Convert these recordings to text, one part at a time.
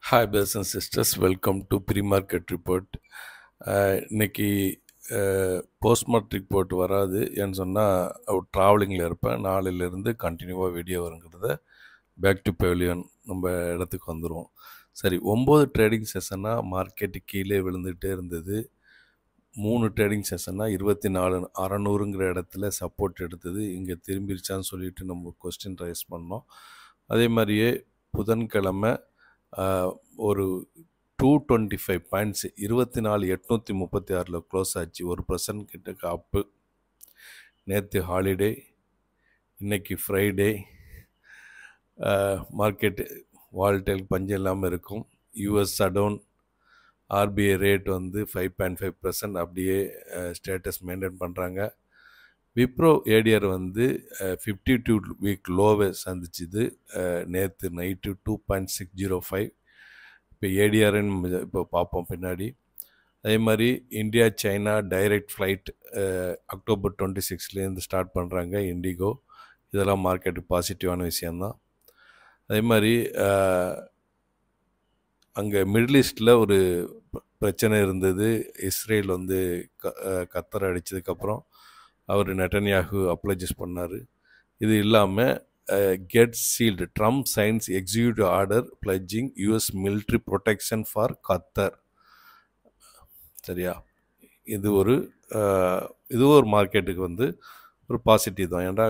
Hi, brothers and sisters. Welcome to pre-market report. இன்னைக்கு போஸ்ட்மார்ட் report வராது ஏன்னு சொன்னால் ட்ராவலிங்கில் இருப்பேன். நாளையிலேருந்து கண்டினியூவாக வீடியோ வருங்கிறத பேக் டு பெவிலியன் நம்ம இடத்துக்கு வந்துடுவோம். சரி, 9 ட்ரேடிங் செஷனாக மார்க்கெட்டு கீழே விழுந்துகிட்டே இருந்தது. 3 ட்ரேடிங் செஷனாக 24,600ங்கிற இடத்துல சப்போர்ட் எடுத்தது. இங்கே திரும்பிருச்சான்னு சொல்லிட்டு நம்ம கொஸ்டின் ரைஸ் பண்ணோம். அதே மாதிரியே புதன்கிழமை ஒரு 225 பாயிண்ட்ஸ் 24,836 க்ளோஸ் ஆச்சு. 1% கிட்டக்க அப்பு. நேற்று ஹாலிடே, இன்னைக்கு ஃப்ரைடே. மார்க்கெட்டு வால்டைல் பஞ்சம் இல்லாமல் இருக்கும். யூஎஸ் சடவுன், ஆர்பிஐ ரேட் 5.5% அப்படியே ஸ்டேட்டஸ் மெயின்டைன் பண்ணுறாங்க. விப்ரோ ஏடிஆர் 52 வீக் லோவை சந்திச்சுது நேற்று நைட்டு 2.605. இப்போ ஏடிஆர்னு இப்போ பார்ப்போம் பின்னாடி. அதே மாதிரி India China direct flight October 26 start பண்ணுறாங்க இண்டிகோ. இதெல்லாம் மார்க்கெட்டுக்கு பாசிட்டிவான விஷயந்தான். அதே மாதிரி அங்கே மிடில் ஈஸ்டில் ஒரு பிரச்சனை இருந்தது. இஸ்ரேல் கத்தரை அடித்ததுக்கப்புறம் அவர் நெட்டன்யாகு அப்ளஜஸ் பண்ணார். இது இல்லாமல் get sealed, Trump science executive order பிளட்ஜிங் US military protection for கத்தர். சரியா, இது ஒரு மார்க்கெட்டுக்கு ஒரு பாசிட்டிவ் தான். ஏன்னா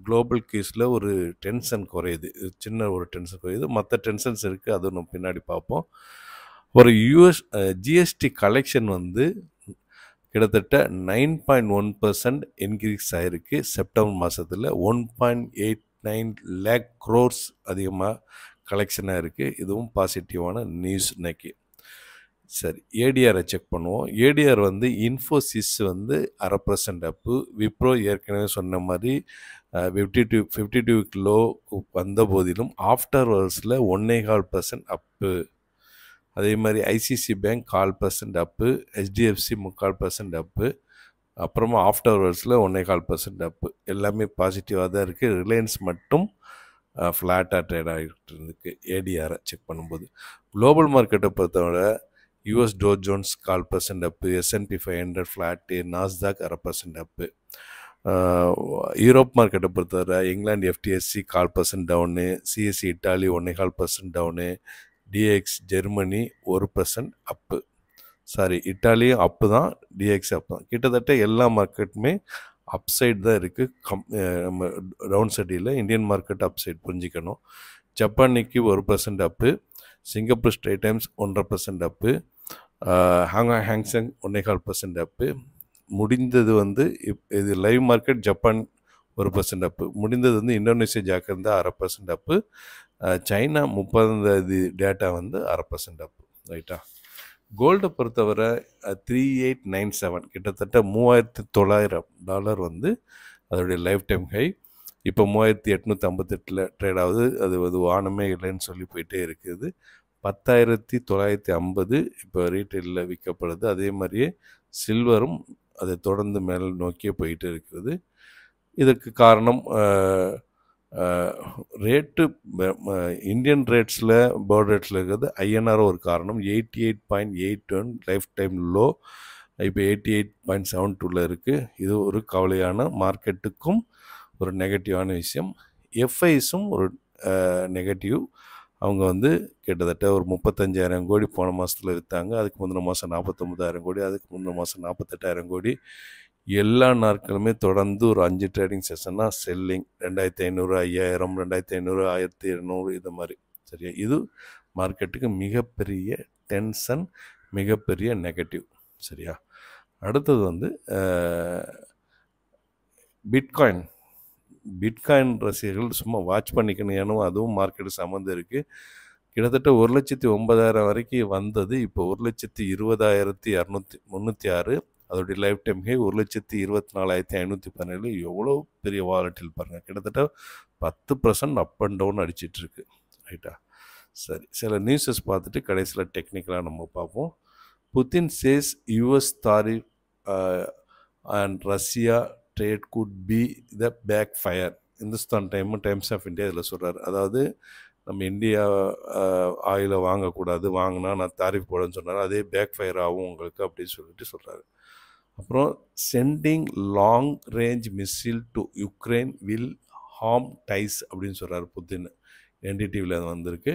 குளோபல் கேஸில் ஒரு டென்ஷன் குறையுது, சின்ன ஒரு டென்ஷன் குறையுது. மற்ற டென்ஷன்ஸ் இருக்குது, அது நம்ம பின்னாடி பார்ப்போம். ஒரு ஜிஎஸ்டி கலெக்ஷன் கிட்டத்தட்ட 9.1% இன்க்ரீஸ் ஆகிருக்கு செப்டம்பர் மாதத்தில். 1.89 lakh crores அதிகமாக கலெக்ஷனாக இருக்குது. இதுவும் பாசிட்டிவான நியூஸ் இன்னைக்கு. சரி, ஏடிஆரை செக் பண்ணுவோம். ஏடிஆர் இன்ஃபோசிஸ் 0.5% அப்பு. விப்ரோ ஏற்கனவே சொன்ன மாதிரி 52 லோ வந்த போதிலும் ஆஃப்டர் ஹவர்ஸில் 1.25% அப்பு. அதே மாதிரி ஐசிசி பேங்க் 0.25% அப்பு, ஹெச்டிஎஃப்சி 0.25% அப்பு, அப்புறமா ஆஃப்டர் ஹவர்ஸில் 1.25% அப்பு. எல்லாமே பாசிட்டிவாக தான் இருக்குது. ரிலையன்ஸ் மட்டும் ஃப்ளாட்டாக ட்ரேட் ஆகிட்டு இருக்கு ஏடிஆரை செக் பண்ணும்போது. குளோபல் மார்க்கெட்டை பொறுத்தவரை US Dow Jones 0.25% up, S&P 500 flat, Nasdaq 0.5% up. Europe மார்க்கெட்டை பொறுத்தவரை இங்கிலாந்து FTSE 0.5% down, CSC Italy 1.25% down, DX Germany 1% up. Sorry, இட்டாலியும் அப்பு தான், டிஎக்ஸ் அப்பு தான். கிட்டத்தட்ட எல்லா மார்க்கெட்டுமே அப்சைட் தான் இருக்குது. நம்ம டவுன் சைடு இல்லை. இந்தியன் மார்க்கெட் அப்சைட் புரிஞ்சிக்கணும். ஜப்பானிக்கு 1% அப்பு, சிங்கப்பூர் ஸ்ட்ரெயிட் டைம்ஸ் 1.5% அப்பு, ஹாங்காங் ஹேங்சங் 1.25% அப்பு. முடிந்தது இது லைவ் மார்க்கெட். ஜப்பான் 1% அப்பு. முடிந்தது இந்தோனேஷியா ஜாக்கிரதா 0.5% அப்பு. சைனா 30 டேட்டா 0.5% அப்பு. ரைட்டா. கோல்டை பொறுத்தவரை 3897, கிட்டத்தட்ட $3,900 அதோடைய லைஃப் டைம் ஹை. இப்போ 3,858 ட்ரேட் ஆகுது. அது வானமே இல்லைன்னு சொல்லி போயிட்டே இருக்குது. 10,950 இப்போ ரீட்டெயிலில் விற்கப்படுது. அதே மாதிரியே சில்வரும் அதை தொடர்ந்து மேலே நோக்கியே போயிட்டு இருக்குது. இதற்கு காரணம் ரேட்டு இந்தியன் ரேட்ஸில் பேர்ட் ரேட்ஸில் இருக்கிறது. ஐஎன்ஆர் ஒரு காரணம். 88.81 லைஃப் டைம் லோ, இப்போ 88.72 இருக்குது. இது ஒரு கவலையான மார்க்கெட்டுக்கும் ஒரு நெகட்டிவான விஷயம். எஃப்ஐஸும் ஒரு நெகட்டிவ். அவங்க கிட்டத்தட்ட ஒரு 35,000 கோடி போன மாதத்தில் விற்றாங்க. அதுக்கு முந்தின மாதம் 49,000 கோடி, அதுக்கு முந்தின மாதம் 48,000 கோடி. எல்லா நாட்களுமே தொடர்ந்து ஒரு 5 ட்ரேடிங் செஷனாக செல்லிங். 2,500, 5,000, 2,500, 1,200 இது மாதிரி. சரியா, இது மார்க்கெட்டுக்கு மிகப்பெரிய டென்ஷன், மிகப்பெரிய நெகட்டிவ். சரியா. அடுத்தது பிட்காயின் ரசிகர்கள் சும்மா வாட்ச் பண்ணிக்கணும். ஏன்னா அதுவும் மார்க்கெட்டு சம்மந்தம் இருக்குது. கிட்டத்தட்ட 1,09,000 வரைக்கும் வந்தது. இப்போ 1,20,306. அதோடைய லைஃப் டைம் ஹை 1,24,517. எவ்வளோ பெரிய வாலட்டில் பாருங்கள். கிட்டத்தட்ட 10% அப் அண்ட் டவுன் அடிச்சிட்ருக்கு. ரைட்டா. சரி, சில நியூஸஸ் பார்த்துட்டு கடைசியில் டெக்னிக்கலாக நம்ம பார்ப்போம். Putin says US tariff and Russia trade could be the backfire. Hindustan Times of India இதில் சொல்கிறார். அதாவது நம்ம இந்தியா ஆயிலை வாங்கக்கூடாது, வாங்கினா நான் தாரிஃப் போடுன்னு சொன்னார். அதே பேக் ஃபயர் ஆகும் உங்களுக்கு அப்படின்னு சொல்லிட்டு சொல்கிறாரு. அப்புறம் sending long range missile to Ukraine will harm ties அப்படின்னு சொல்கிறார் புத்தின். என்டிடிவியில் அது வந்திருக்கு.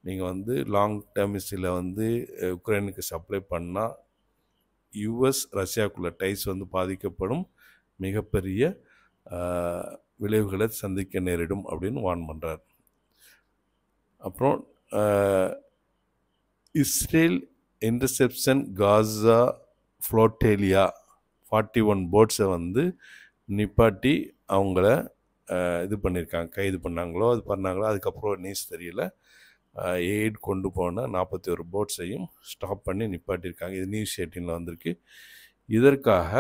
நீங்கள் வந்து லாங் டேர்ம் மிஸ்ஸில் வந்து யுக்ரைனுக்கு சப்ளை பண்ணால் யுஎஸ் ரஷ்யாவுக்குள்ள டைஸ் வந்து பாதிக்கப்படும், மிகப்பெரிய விளைவுகளை சந்திக்க நேரிடும் அப்படின்னு வார்ன் பண்ணுறார். அப்புறம் இஸ்ரேல் இன்டர்செப்ஷன் காசா ஃப்ளோட்டேலியா 41 போட்ஸை வந்து நிப்பாட்டி அவங்கள இது பண்ணியிருக்காங்க, கைது பண்ணாங்களோ அது பண்ணாங்களோ அதுக்கப்புறம் நியூஸ் தெரியல. எய்ட் கொண்டு போன 41 போட்ஸையும் ஸ்டாப் பண்ணி நிப்பாட்டியிருக்காங்க. இது நியூஸ் 18 வந்திருக்கு. இதற்காக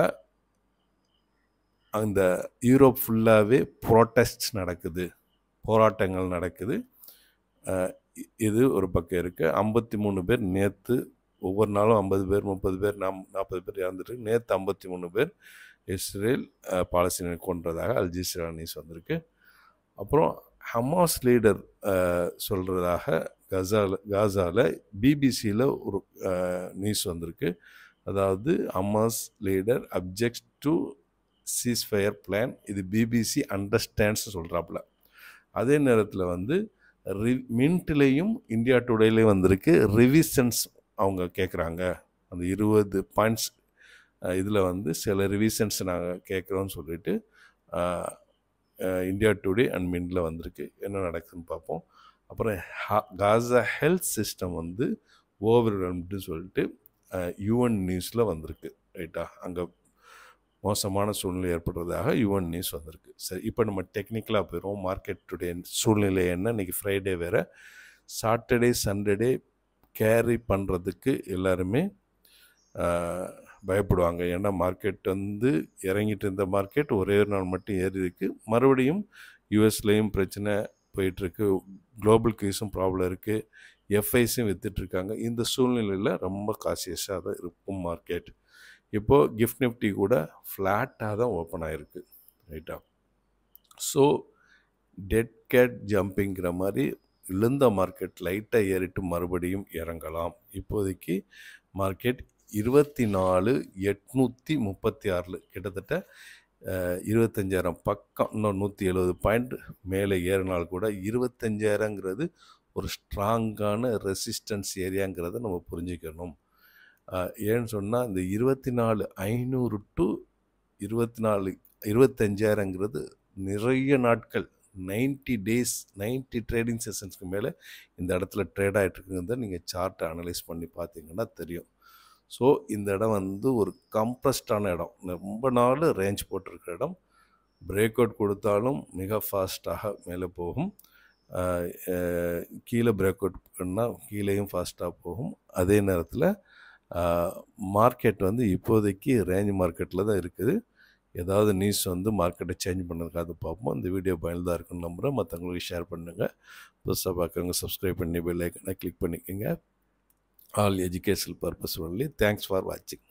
அந்த யூரோப் ஃபுல்லாகவே ப்ரோட்டஸ்ட் நடக்குது, போராட்டங்கள் நடக்குது. இது ஒரு பக்கம் இருக்குது. 53 பேர் நேற்று, ஒவ்வொரு நாளும் 50 பேர் 30 பேர் 40 பேர் இறந்துட்டு, நேற்று 53 பேர் இஸ்ரேல் பாலஸ்தீனை கொன்றதாக அல்ஜீசிரா நியூஸ் வந்திருக்கு. அப்புறம் ஹமாஸ் லீடர் சொல்கிறதாக காசாவில் பிபிசியில் ஒரு நியூஸ் வந்திருக்கு. அதாவது Hamas leader objects to ceasefire plan. இது பிபிசி அண்டர்ஸ்டாண்ட்ஸ் சொல்கிறாப்புல. அதே நேரத்தில் வந்து மின்ட்லேயும் இந்தியா டுடேலையும் வந்திருக்கு ரிவிஷன்ஸ் அவங்க கேட்குறாங்க. அந்த 20 பாயிண்ட்ஸ் இதில் வந்து சில ரிவிஷன்ஸ் நாங்கள் கேட்குறோன்னு சொல்லிட்டு இந்தியா டுடே அண்ட் மின்டில் வந்திருக்கு. என்ன நடக்குதுன்னு பார்ப்போம். அப்புறம் காசா ஹெல்த் சிஸ்டம் வந்து ஓவர்வெல்ம்டு சொல்லிட்டு யுஎன் நியூஸில் வந்திருக்கு. ரைட்டா, அங்கே மோசமான சூழ்நிலை ஏற்படுறதாக யுஎன் நியூஸ் வந்திருக்கு. சரி, இப்போ நம்ம டெக்னிக்கலாக போயிடுவோம். மார்க்கெட் டுடே சூழ்நிலை என்ன? இன்றைக்கி ஃப்ரைடே வேறு. சாட்டர்டே சண்டே கேரி பண்ணுறதுக்கு எல்லாருமே பயப்படுவாங்க. ஏன்னா மார்க்கெட் வந்து இறங்கிட்டு இருந்த மார்க்கெட் ஒரே ஒரு நாள் மட்டும் ஏறி இருக்கு. மறுபடியும் யூஎஸ்லேயும் பிரச்சனை போயிட்டுருக்கு, குளோபல் கியூஸும் ப்ராப்ளம் இருக்குது, எஃப்ஐஸும் விற்றுட்ருக்காங்க. இந்த சூழ்நிலையில் ரொம்ப காசியஸாக தான் இருக்கும் மார்க்கெட். இப்போது கிஃப்ட் நிஃப்டி கூட ஃப்ளாட்டாக தான் ஓப்பன் ஆகிருக்கு. ரைட்டா, ஸோ டெட் கேட் ஜம்பிங்கிற மாதிரி விழுந்த மார்க்கெட் லைட்டாக ஏறிட்டு மறுபடியும் இறங்கலாம். இப்போதைக்கு மார்க்கெட் 24,836 கிட்டத்தட்ட 25,000 பக்கம், இன்னும் 170 பாயிண்ட் மேலே ஏறினால் கூட 25,000ங்கிறது ஒரு ஸ்ட்ராங்கான ரெசிஸ்டன்ஸ் ஏரியாங்கிறத நம்ம புரிஞ்சுக்கணும். ஏன்னு சொன்னால் இந்த 24,500 டு 25,000ங்கிறது நிறைய நாட்கள், 90 டேஸ் 90 ட்ரேடிங் செஷன்ஸ்க்கு மேலே இந்த இடத்துல ட்ரேட் ஆகிட்டுருக்குங்கிறத நீங்கள் சார்ட்டை அனலைஸ் பண்ணி பார்த்தீங்கன்னா தெரியும். ஸோ இந்த இடம் வந்து ஒரு கம்ப்ரஸ்டான இடம், ரொம்ப நாள் ரேஞ்ச் போட்டிருக்கிற இடம். பிரேக் அவுட் கொடுத்தாலும் மிக ஃபாஸ்ட்டாக மேலே போகும், கீழே பிரேக் அவுட் பண்ணால் கீழேயும் ஃபாஸ்ட்டாக போகும். அதே நேரத்தில் மார்க்கெட் வந்து இப்போதைக்கு ரேஞ்ச் மார்க்கெட்டில் தான் இருக்குது. ஏதாவது நியூஸ் வந்து மார்க்கெட்டை சேஞ்ச் பண்ணதுக்காக பார்ப்போம். இந்த வீடியோ பயனுள்ளதாக இருக்குன்னு நம்புகிறேன். மற்றவங்களுக்கு ஷேர் பண்ணுங்கள். புதுசாக பார்க்குறவங்க சப்ஸ்கிரைப் பண்ணி பெல் ஐக்கனை கிளிக் பண்ணிக்கோங்க. All educational purpose only. Thanks for வாட்சிங்.